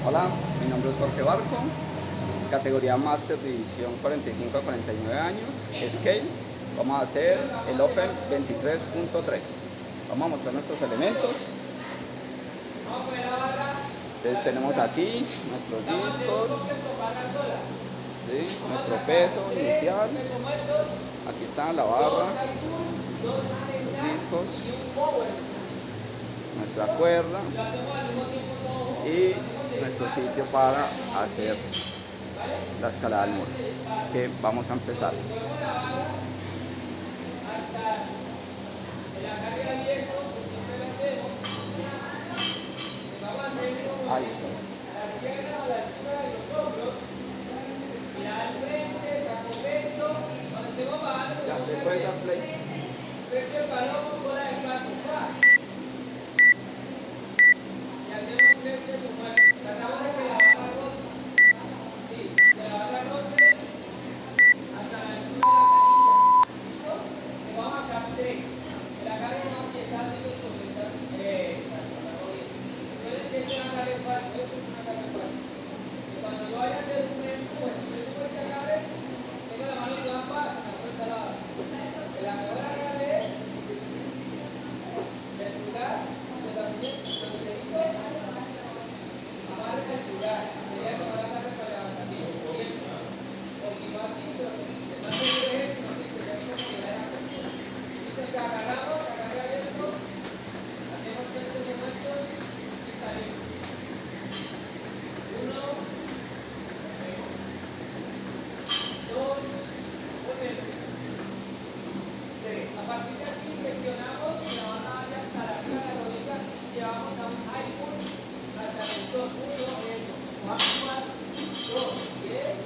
Hola, mi nombre es Jorge Barco, categoría Master División 45 a 49 años, Scale. Vamos a hacer el Open 23.3. Vamos a mostrar nuestros elementos. Entonces tenemos aquí nuestros discos, ¿sí? Nuestro peso inicial. Aquí está la barra, los discos, nuestra cuerda y nuestro sitio para hacer la escalada al muro. Así que vamos a empezar. Ahí está. Ya, se puede dar play. Y hacemos 3 pesos muertos. Tratamos de que la barra roce. Sí, que la barra roce hasta la altura de la canilla. ¿Listo? Le vamos a marcar 3. El agarre no empieza haciendo sobre estas. Exacto, agarro bien. Entonces, este es un agarre fácil. Esto es un agarre fácil. Y cuando yo vaya a hacer un empuje, si yo tengo este agarre, tengo la mano sola para se me suelta la barra. La mejor agarre es el pulgar, de los deditos. Amarre el pulgar, sería el mejor agarre para levantamiento, siempre. O si no así, pero pues, el más seguro es esto, no te ya es como que la cuestión. Entonces, que agarramos, agarre abierto, hacemos 3 pesos muertos y salimos. 1, 2, 3. A partir de aquí flexionamos y la barra vaya hasta la altura de la rodilla y llevamos a un high pull hasta el mentón. 1, eso. Vamos más. 2, bien.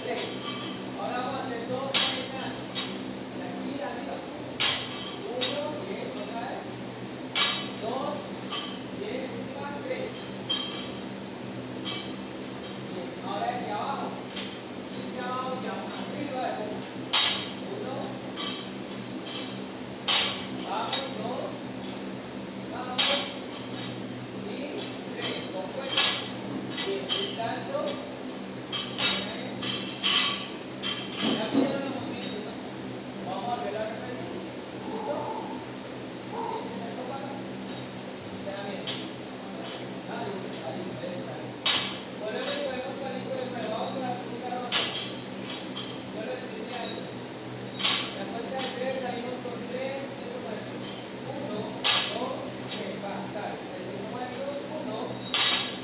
3. Ahora vamos a hacer 2 manejadas. De aquí arriba. 1, bien, otra vez. 2, bien, última, 3. Bien, ahora de aquí abajo. De abajo y arriba de uno. 1. Vamos, 2. Vamos. Y 3. Con fuerza. Bien, descanso. Ya pidieron los movimientos, ¿no? Vamos a ver la repetición. ¿Listo? Ya bien. Dale, dale, interesante. Volvemos y ponemos palito de nuevo. Vamos con la segunda ronda. Yo lo estoy mirando. La cuenta de 3 salimos con 3 pesos muertos. 1, 2, 3. Va, sale. 3 pesos muertos. 1.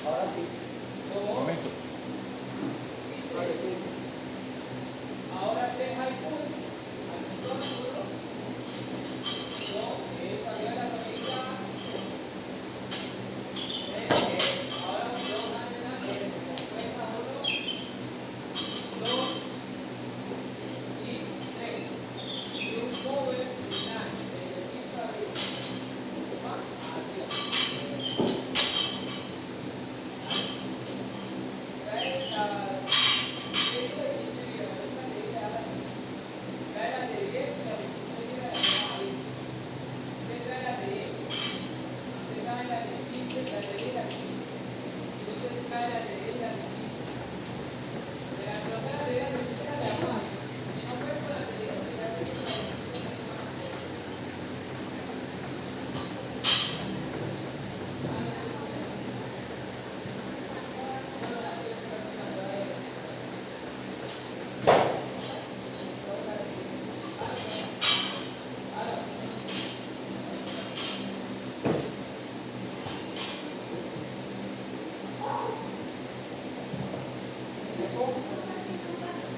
Ahora sí. 2. Momento. Y 3. Ahora 3 high pull. Al montón, 1. 2. Es arriba de la rodilla. 3. Ahora 2 adelante. Eso. Con fuerza. 1. 2. Y 3. Y un power snatch. Desde el piso arriba. Va, arriba. Trae la derecha de 15 libras. La derecha a la 15. Trae la de 10 y la de 15 libras de ahí. Usted trae la de 10. Usted trae la de 15, la de 10 y la de 15. Y usted trae la de 10 y la de 15. Se la coloca la de 10 y la de 15 la de abajo. Si no fue por la de 10, usted hace la de 15.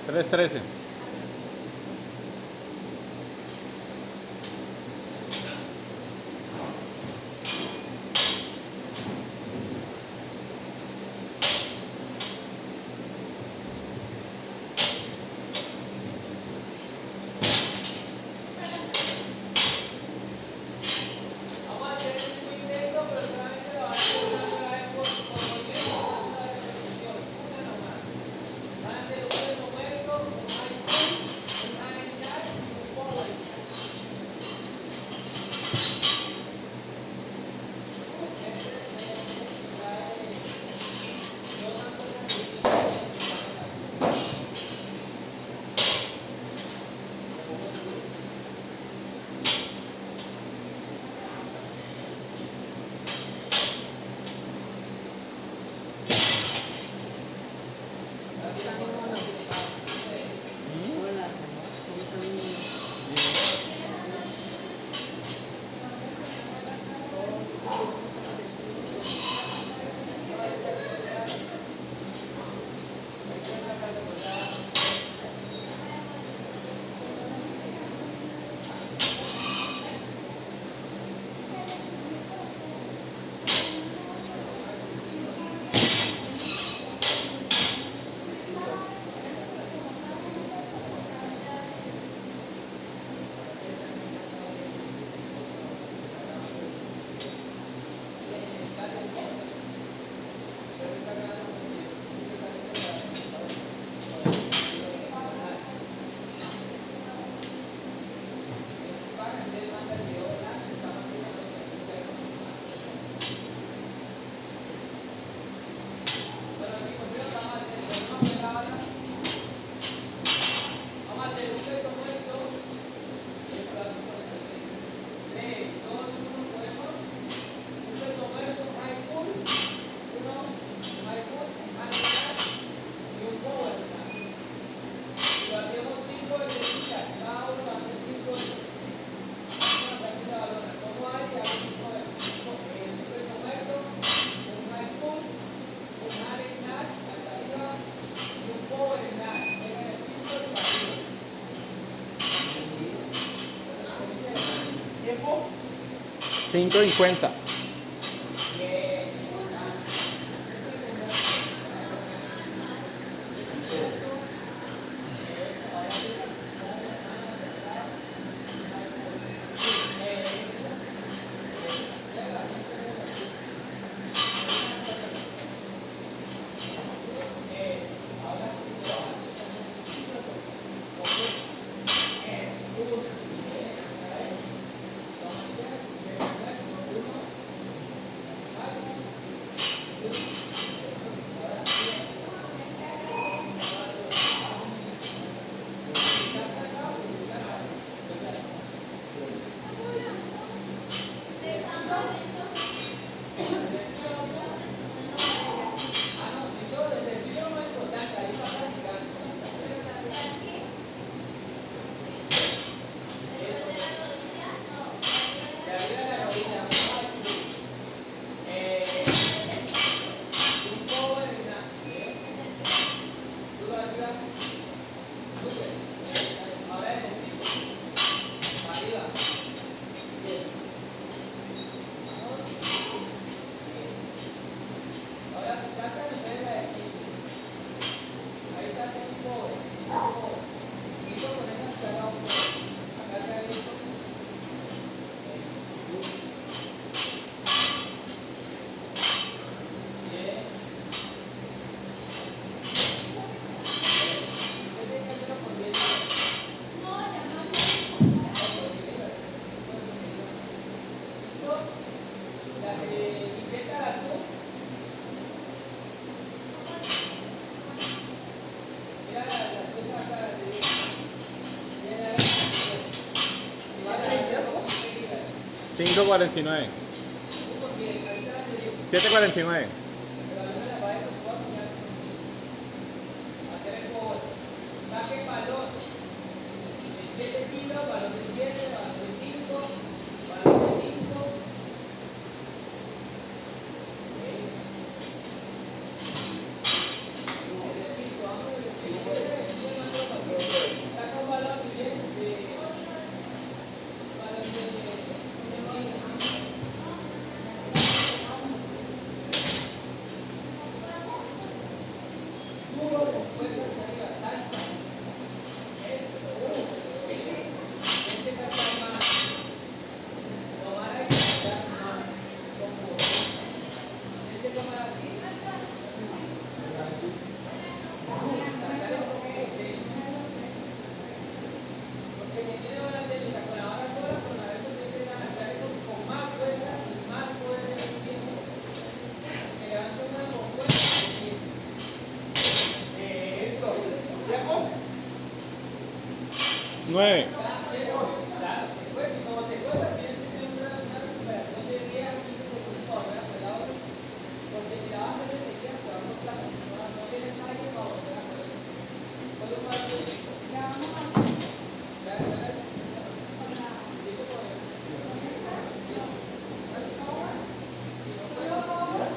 Tres 13. Vamos a hacer el mismo intento, pero solamente lo van a hacer una sola vez por movimiento, una sola repetición, una nomás. Van a hacer un peso muerto, un high 5.50. $5.49. $7.49. Saque valor de 7 kilos, valor de 7, valor de 5, valor de 5. Saca un valor bien de valor de 5. Fuerza hacia arriba, salta. Este salta más. Tomar aquí, saltar más. Este tomar aquí. Saltar esto que es. Porque si tiene una técnica con la vara sola, con la vara sola tiene que levantar eso con más fuerza y más poder en los tiempos. Que levanta una con fuerza y tiempo. Eso. ¿Tiempo? 9. Claro, después, si como te cuesta, tienes que tener una recuperación de 10 a 15 segundos para volver a poner la otra. Porque si la vas a hacer de seguida, te va a costar. No tienes aire para volver a poner. Solo para tu equipo. Ya vamos a hacer. Ya es. Listo por ahí. Si no puedo, no.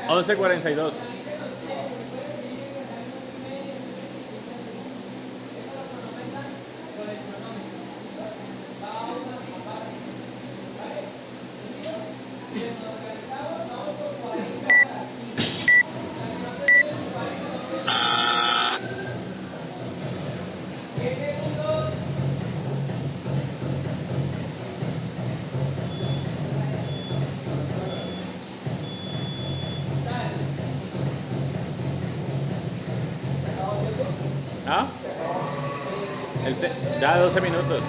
11:42. ¿Ah? Ya 12 minutos.